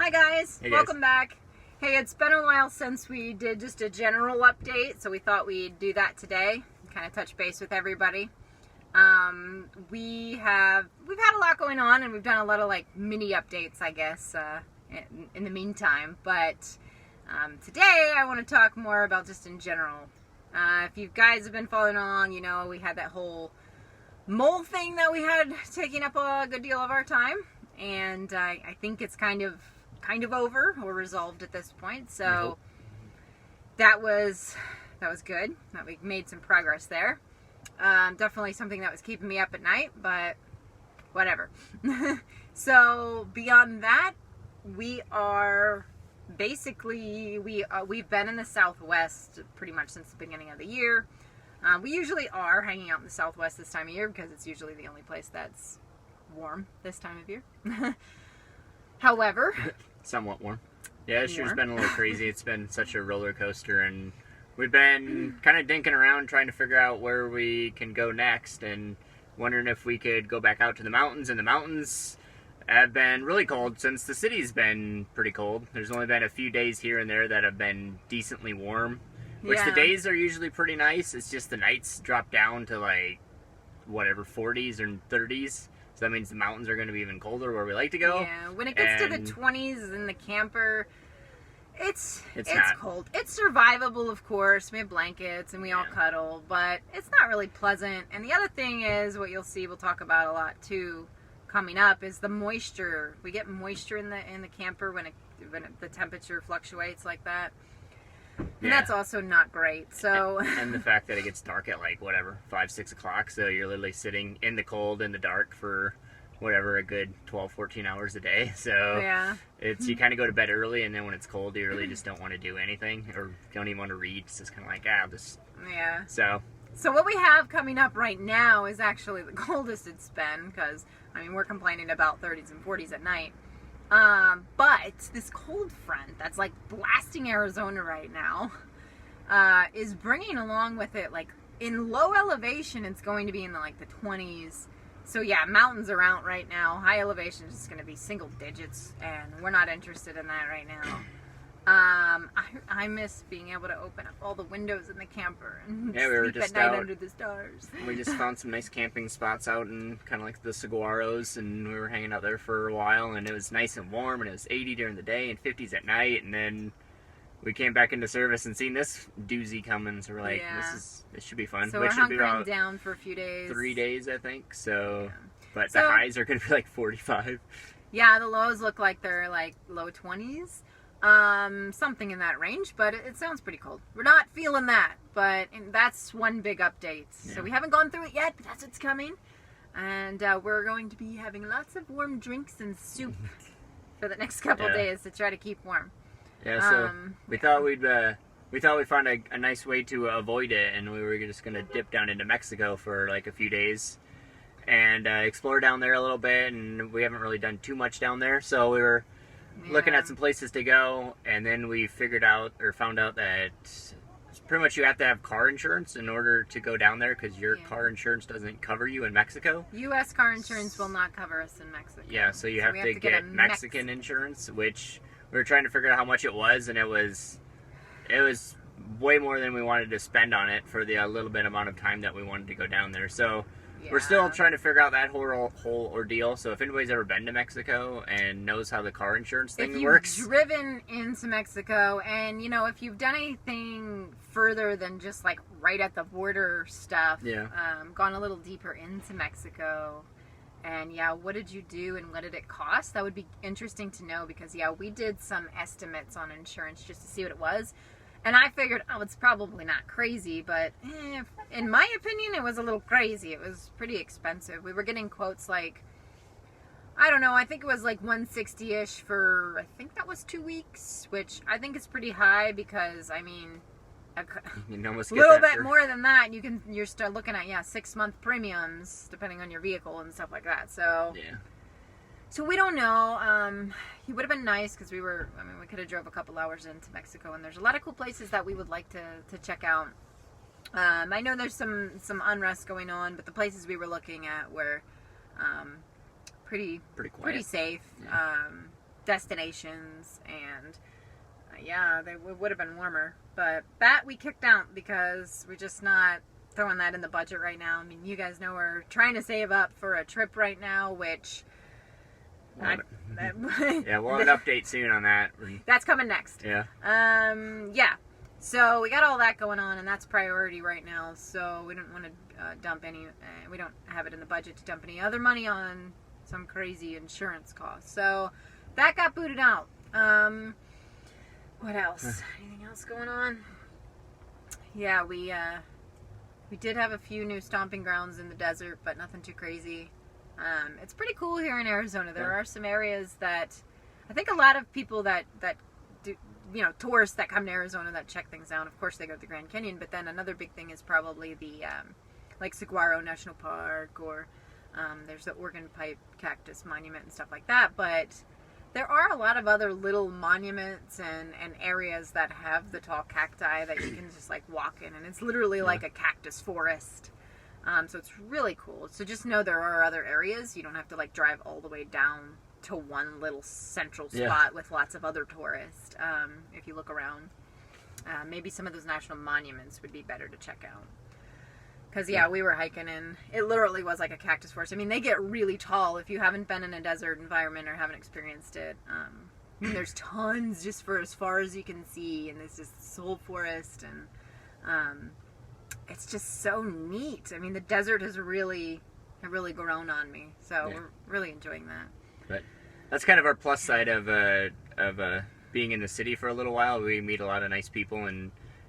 Hi guys, Hey guys. welcome back. Hey, it's been a while since we did just a general update, so we thought we'd do that today, kind of touch base with everybody. We've had a lot going on, and we've done a lot of like mini updates, I guess, in the meantime. But today I want to talk more about just in general. If you guys have been following along, you know we had that whole mole thing that we had taking up a good deal of our time, and I think it's kind of over or resolved at this point. So that was good. That we made some progress there. Definitely something that was keeping me up at night, but whatever. So beyond that, we are basically we've been in the Southwest pretty much since the beginning of the year. We usually are hanging out in the Southwest this time of year because it's usually the only place that's warm this time of year. However, somewhat warm. Yeah, this year's been a little crazy. It's been such a roller coaster, and we've been kind of dinking around trying to figure out where we can go next, and wondering if we could go back out to the mountains. And the mountains have been really cold since the city's been pretty cold. There's only been a few days here and there that have been decently warm, which the days are usually pretty nice. It's just the nights drop down to like whatever 40s or 30s. So that means the mountains are going to be even colder where we like to go. Yeah, when it gets to the 20s in the camper, it's cold. It's survivable, of course. We have blankets and we all cuddle, but it's not really pleasant. And the other thing is, what you'll see, we'll talk about a lot too coming up, is the moisture. We get moisture in the camper when the temperature fluctuates like that. And that's also not great. So and the fact that it gets dark at like whatever 5-6 o'clock, so you're literally sitting in the cold in the dark for whatever a good 12-14 hours a day. So it's, you kind of go to bed early, and then when it's cold you really just don't want to do anything or don't even want to read. It's just kind of like so what we have coming up right now is actually the coldest it's been, because I mean we're complaining about 30s and 40s at night. But this cold front that's like blasting Arizona right now is bringing along with it, like in low elevation, it's going to be in the 20s. So yeah, mountains are out right now. High elevation is just going to be single digits, and we're not interested in that right now. I miss being able to open up all the windows in the camper and sleep at night under the stars. We just found some nice camping spots out in kind of like the saguaros, and we were hanging out there for a while, and it was nice and warm, and it was 80 during the day and 50s at night. And then we came back into service and seen this doozy coming, so we're like, this should be fun. So we're hunkering down for a few days. 3 days, I think. So, but the highs are going to be like 45. Yeah, the lows look like they're like low 20s. Something in that range, but it sounds pretty cold. We're not feeling that, but that's one big update. Yeah. So we haven't gone through it yet, but that's what's coming. And we're going to be having lots of warm drinks and soup for the next couple days to try to keep warm. Yeah, so we thought we'd find a nice way to avoid it, and we were just going to dip down into Mexico for like a few days and explore down there a little bit, and we haven't really done too much down there, so we were looking at some places to go, and then we found out that pretty much you have to have car insurance in order to go down there, because your car insurance doesn't cover you in Mexico. U.S. car insurance will not cover us in Mexico. Yeah, so you have to get Mexican insurance, which we were trying to figure out how much it was, and it was way more than we wanted to spend on it for the little bit amount of time that we wanted to go down there. So we're still trying to figure out that whole ordeal. So if anybody's ever been to Mexico and knows how the car insurance thing works. If you've driven into Mexico, and if you've done anything further than just like right at the border stuff, gone a little deeper into Mexico, and what did you do and what did it cost? That would be interesting to know, because we did some estimates on insurance just to see what it was. And I figured, it's probably not crazy, but in my opinion, it was a little crazy. It was pretty expensive. We were getting quotes like, I don't know, I think it was like $160-ish for, I think that was 2 weeks, which I think is pretty high, because, I mean, a little bit more than that, you're still looking at 6-month premiums, depending on your vehicle and stuff like that. So So we don't know. He would have been nice, because we could have drove a couple hours into Mexico, and there's a lot of cool places that we would like to check out. I know there's some unrest going on, but the places we were looking at were pretty quiet, pretty safe. Yeah. destinations, and yeah, they would have been warmer. But that we kicked out because we're just not throwing that in the budget right now. I mean, you guys know we're trying to save up for a trip right now, which... yeah, we'll have an update soon on that. That's coming next. Yeah. Yeah. So we got all that going on, and that's priority right now. So we don't want to dump any. We don't have it in the budget to dump any other money on some crazy insurance costs. So that got booted out. What else? Anything else going on? Yeah, we did have a few new stomping grounds in the desert, but nothing too crazy. It's pretty cool here in Arizona. There are some areas that I think a lot of people that do, tourists that come to Arizona that check things out. Of course, they go to the Grand Canyon, but then another big thing is probably the like Saguaro National Park, or there's the Organ Pipe Cactus Monument and stuff like that. But there are a lot of other little monuments and areas that have the tall cacti that you can just like walk in, and it's literally like a cactus forest. So it's really cool. So just know there are other areas. You don't have to like drive all the way down to one little central spot with lots of other tourists. If you look around, maybe some of those national monuments would be better to check out. Because, we were hiking and it literally was like a cactus forest. I mean, they get really tall if you haven't been in a desert environment or haven't experienced it. There's tons just for as far as you can see, and this is this whole forest, and it's just so neat. I mean, the desert has really grown on me, so we're really enjoying that. But that's kind of our plus side of being in the city for a little while. We meet a lot of nice people,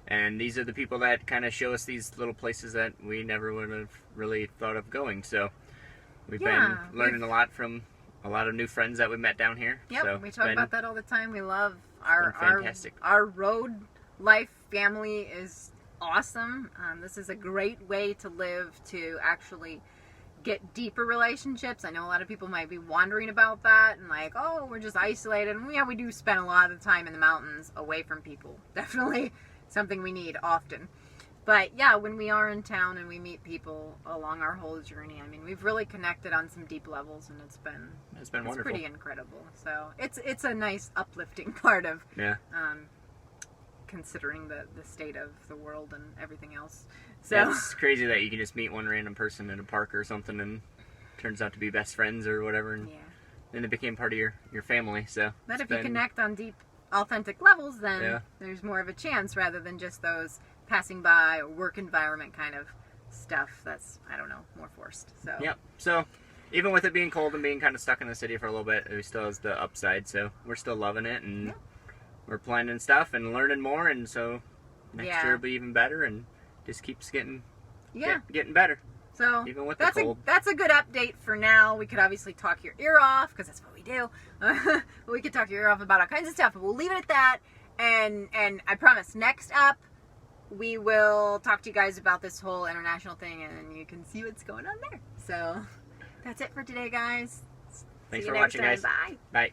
and these are the people that kind of show us these little places that we never would have really thought of going. So we've been learning a lot from a lot of new friends that we met down here. Yep, so we talk about that all the time. We love fantastic. Our road life family is awesome. This is a great way to live, to actually get deeper relationships. I know a lot of people might be wondering about that and like, oh, we're just isolated. And we do spend a lot of the time in the mountains away from people. Definitely something we need often. But yeah, when we are in town and we meet people along our whole journey, I mean, we've really connected on some deep levels, and it's been wonderful. Pretty incredible. So it's a nice uplifting part of considering the state of the world and everything else. So it's crazy that you can just meet one random person in a park or something and turns out to be best friends or whatever, and then it became part of your family. So but if you connect on deep, authentic levels, then there's more of a chance rather than just those passing by or work environment kind of stuff that's, I don't know, more forced. So so even with it being cold and being kind of stuck in the city for a little bit, it still has the upside. So we're still loving it, and we're planning stuff and learning more, and so next year will be even better, and just keeps getting better. So even with that's the cold. That's a good update for now. We could obviously talk your ear off, because that's what we do. We could talk your ear off about all kinds of stuff, but we'll leave it at that. And I promise, next up, we will talk to you guys about this whole international thing, and you can see what's going on there. So that's it for today, guys. Thanks for watching, guys. Bye. Bye.